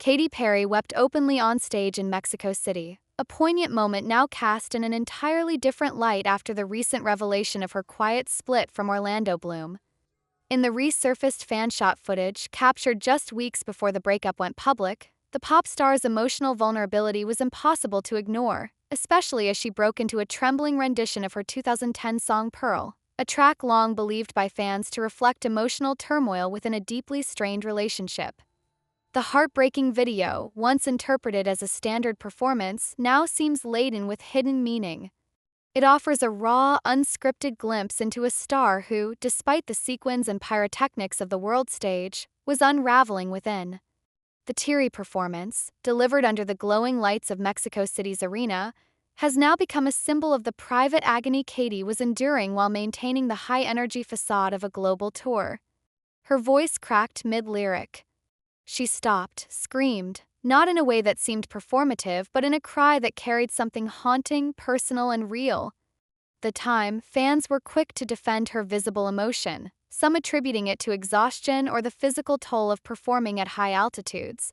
Katy Perry wept openly on stage in Mexico City, a poignant moment now cast in an entirely different light after the recent revelation of her quiet split from Orlando Bloom. In the resurfaced fan-shot footage, captured just weeks before the breakup went public, the pop star's emotional vulnerability was impossible to ignore, especially as she broke into a trembling rendition of her 2010 song Pearl, a track long believed by fans to reflect emotional turmoil within a deeply strained relationship. The heartbreaking video, once interpreted as a standard performance, now seems laden with hidden meaning. It offers a raw, unscripted glimpse into a star who, despite the sequins and pyrotechnics of the world stage, was unraveling within. The teary performance, delivered under the glowing lights of Mexico City's arena, has now become a symbol of the private agony Katy was enduring while maintaining the high-energy facade of a global tour. Her voice cracked mid-lyric. She stopped, screamed, not in a way that seemed performative, but in a cry that carried something haunting, personal, and real. At the time, fans were quick to defend her visible emotion, some attributing it to exhaustion or the physical toll of performing at high altitudes.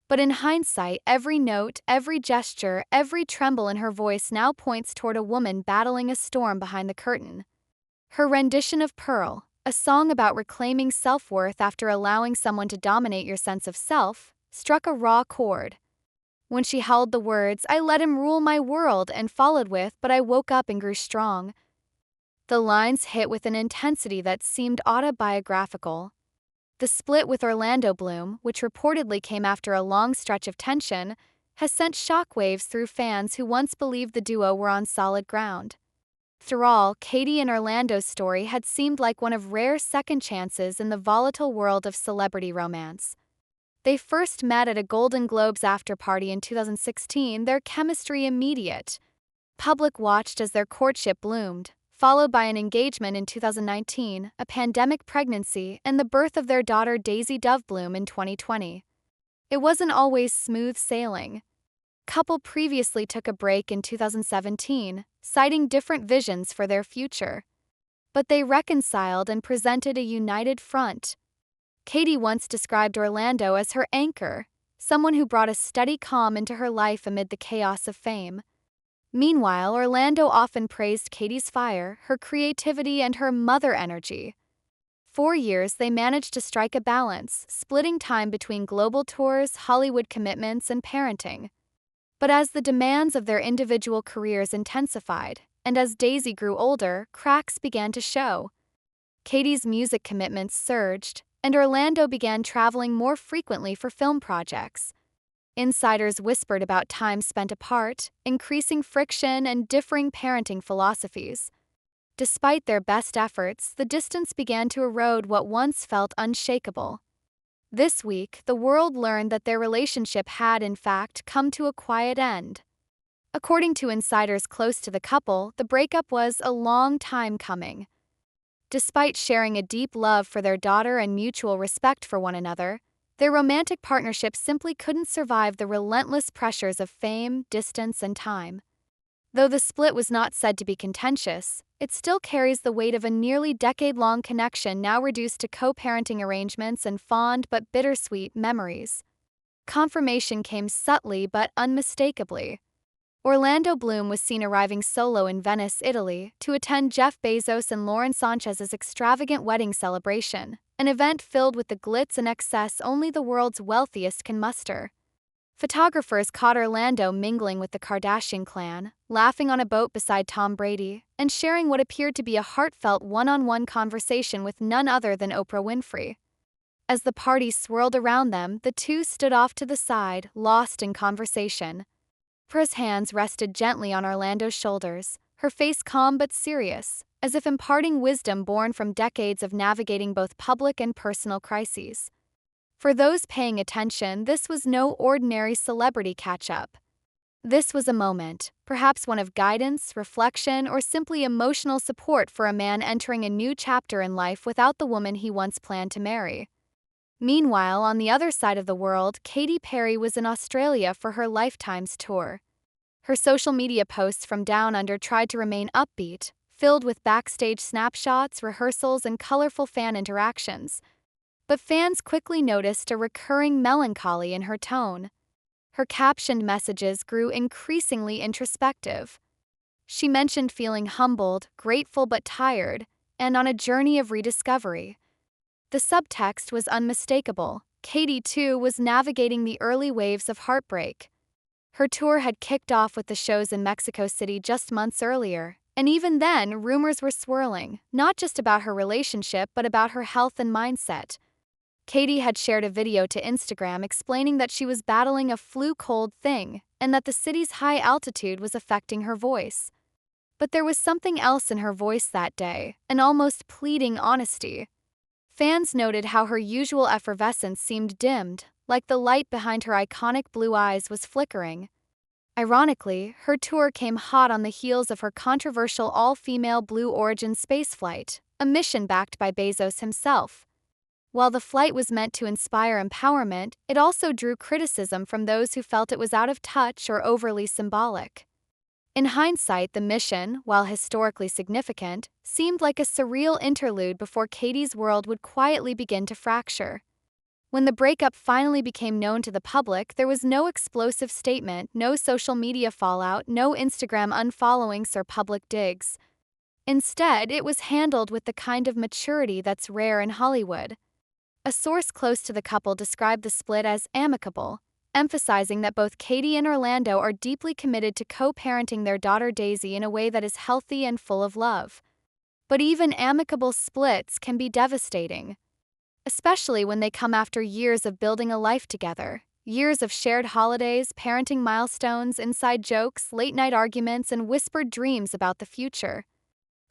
But in hindsight, every note, every gesture, every tremble in her voice now points toward a woman battling a storm behind the curtain. Her rendition of Pearl, a song about reclaiming self-worth after allowing someone to dominate your sense of self, struck a raw chord. When she held the words, "I let him rule my world," and followed with, "But I woke up and grew strong," the lines hit with an intensity that seemed autobiographical. The split with Orlando Bloom, which reportedly came after a long stretch of tension, has sent shockwaves through fans who once believed the duo were on solid ground. After all, Katy and Orlando's story had seemed like one of rare second chances in the volatile world of celebrity romance. They first met at a Golden Globes after-party in 2016, their chemistry immediate. Public watched as their courtship bloomed, followed by an engagement in 2019, a pandemic pregnancy, and the birth of their daughter Daisy Dove Bloom in 2020. It wasn't always smooth sailing. Couple previously took a break in 2017, citing different visions for their future. But they reconciled and presented a united front. Katy once described Orlando as her anchor, someone who brought a steady calm into her life amid the chaos of fame. Meanwhile, Orlando often praised Katy's fire, her creativity, and her mother energy. For years, they managed to strike a balance, splitting time between global tours, Hollywood commitments, and parenting. But as the demands of their individual careers intensified, and as Daisy grew older, cracks began to show. Katy's music commitments surged, and Orlando began traveling more frequently for film projects. Insiders whispered about time spent apart, increasing friction, and differing parenting philosophies. Despite their best efforts, the distance began to erode what once felt unshakable. This week, the world learned that their relationship had, in fact, come to a quiet end. According to insiders close to the couple, the breakup was a long time coming. Despite sharing a deep love for their daughter and mutual respect for one another, their romantic partnership simply couldn't survive the relentless pressures of fame, distance, and time. Though the split was not said to be contentious, it still carries the weight of a nearly decade-long connection now reduced to co-parenting arrangements and fond but bittersweet memories. Confirmation came subtly but unmistakably. Orlando Bloom was seen arriving solo in Venice, Italy, to attend Jeff Bezos and Lauren Sanchez's extravagant wedding celebration, an event filled with the glitz and excess only the world's wealthiest can muster. Photographers caught Orlando mingling with the Kardashian clan, laughing on a boat beside Tom Brady, and sharing what appeared to be a heartfelt one-on-one conversation with none other than Oprah Winfrey. As the party swirled around them, the two stood off to the side, lost in conversation. Oprah's hands rested gently on Orlando's shoulders, her face calm but serious, as if imparting wisdom born from decades of navigating both public and personal crises. For those paying attention, this was no ordinary celebrity catch-up. This was a moment, perhaps one of guidance, reflection, or simply emotional support for a man entering a new chapter in life without the woman he once planned to marry. Meanwhile, on the other side of the world, Katy Perry was in Australia for her Lifetime's tour. Her social media posts from Down Under tried to remain upbeat, filled with backstage snapshots, rehearsals, and colorful fan interactions. But fans quickly noticed a recurring melancholy in her tone. Her captioned messages grew increasingly introspective. She mentioned feeling humbled, grateful but tired, and on a journey of rediscovery. The subtext was unmistakable. Katy, too, was navigating the early waves of heartbreak. Her tour had kicked off with the shows in Mexico City just months earlier, and even then, rumors were swirling, not just about her relationship but about her health and mindset. Katy had shared a video to Instagram explaining that she was battling a flu-cold thing and that the city's high altitude was affecting her voice. But there was something else in her voice that day, an almost pleading honesty. Fans noted how her usual effervescence seemed dimmed, like the light behind her iconic blue eyes was flickering. Ironically, her tour came hot on the heels of her controversial all-female Blue Origin spaceflight, a mission backed by Bezos himself. While the flight was meant to inspire empowerment, it also drew criticism from those who felt it was out of touch or overly symbolic. In hindsight, the mission, while historically significant, seemed like a surreal interlude before Katy's world would quietly begin to fracture. When the breakup finally became known to the public, there was no explosive statement, no social media fallout, no Instagram unfollowings or public digs. Instead, it was handled with the kind of maturity that's rare in Hollywood. A source close to the couple described the split as amicable, emphasizing that both Katy and Orlando are deeply committed to co-parenting their daughter Daisy in a way that is healthy and full of love. But even amicable splits can be devastating, especially when they come after years of building a life together, years of shared holidays, parenting milestones, inside jokes, late-night arguments, and whispered dreams about the future.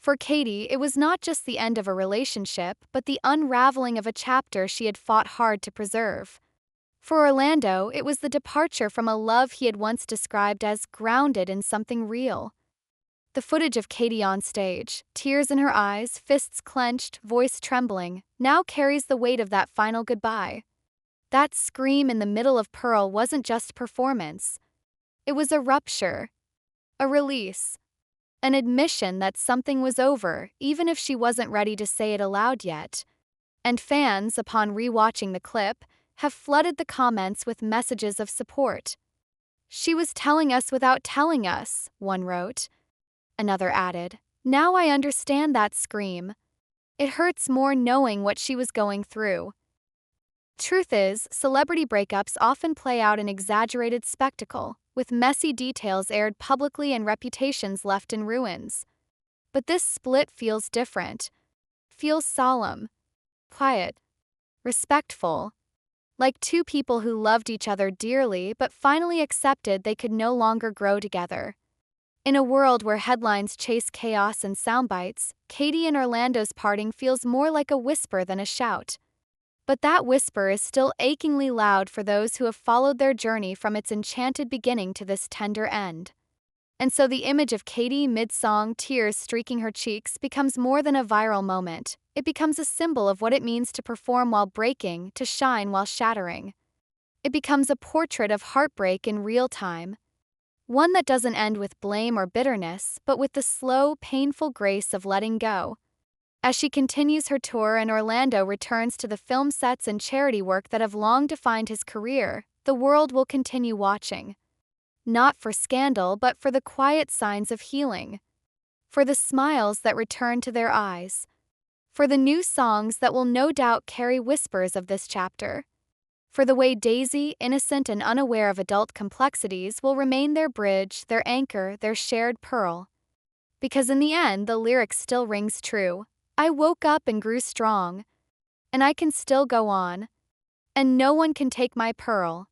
For Katy, it was not just the end of a relationship, but the unraveling of a chapter she had fought hard to preserve. For Orlando, it was the departure from a love he had once described as grounded in something real. The footage of Katy on stage, tears in her eyes, fists clenched, voice trembling, now carries the weight of that final goodbye. That scream in the middle of Pearl wasn't just performance. It was a rupture, a release, an admission that something was over, even if she wasn't ready to say it aloud yet. And fans, upon rewatching the clip, have flooded the comments with messages of support. "She was telling us without telling us," one wrote. Another added, "Now I understand that scream. It hurts more knowing what she was going through." Truth is, celebrity breakups often play out an exaggerated spectacle, with messy details aired publicly and reputations left in ruins. But this split feels different. Feels solemn, quiet, respectful. Like two people who loved each other dearly but finally accepted they could no longer grow together. In a world where headlines chase chaos and soundbites, Katy and Orlando's parting feels more like a whisper than a shout. But that whisper is still achingly loud for those who have followed their journey from its enchanted beginning to this tender end. And so the image of Katy mid-song, tears streaking her cheeks, becomes more than a viral moment. It becomes a symbol of what it means to perform while breaking, to shine while shattering. It becomes a portrait of heartbreak in real time. One that doesn't end with blame or bitterness, but with the slow, painful grace of letting go. As she continues her tour and Orlando returns to the film sets and charity work that have long defined his career, the world will continue watching. Not for scandal, but for the quiet signs of healing. For the smiles that return to their eyes. For the new songs that will no doubt carry whispers of this chapter. For the way Daisy, innocent and unaware of adult complexities, will remain their bridge, their anchor, their shared pearl. Because in the end, the lyric still rings true. I woke up and grew strong. And I can still go on. And no one can take my pearl.